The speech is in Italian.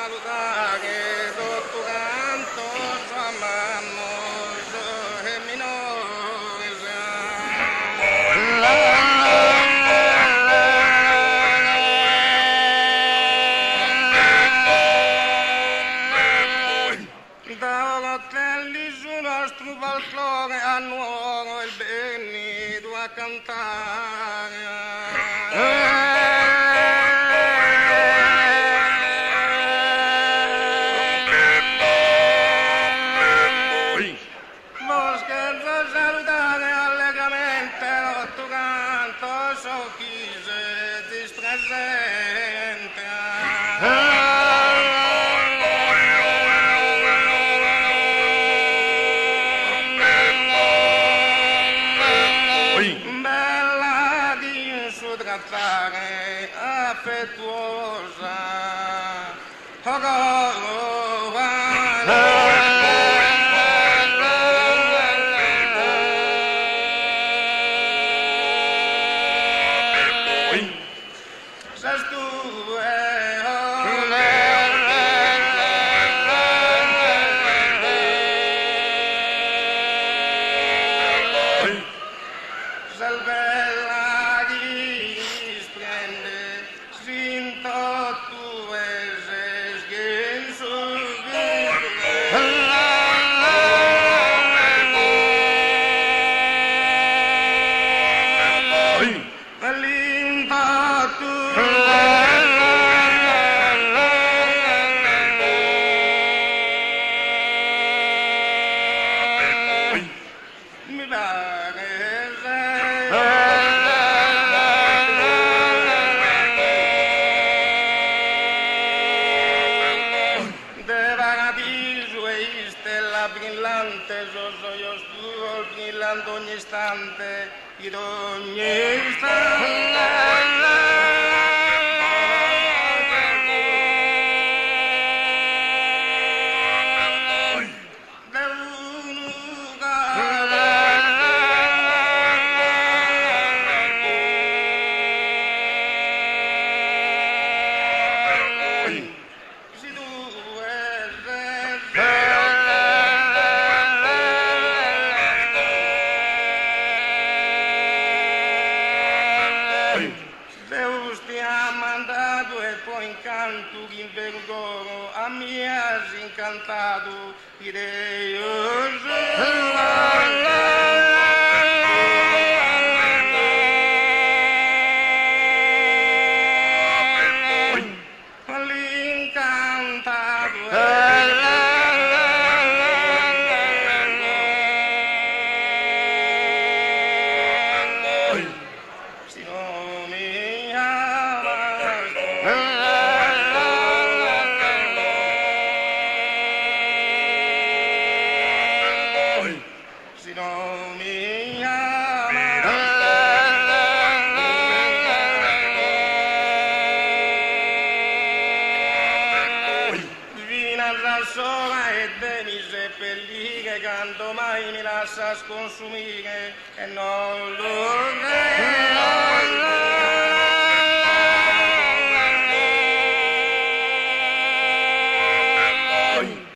salutare tutto canto famoso e minore da hotelli sul nostro folklore a nuovo il benito a cantare. Bella di un suo trattare affettuosa, brillante, io stuvo brillando ogni istante, in ogni istante. Deus ti ha mandato e poi incanto che in vergogno a me has incantato Deus. Sola e mi seppellire, quando mai mi lascia sconsumire e non lo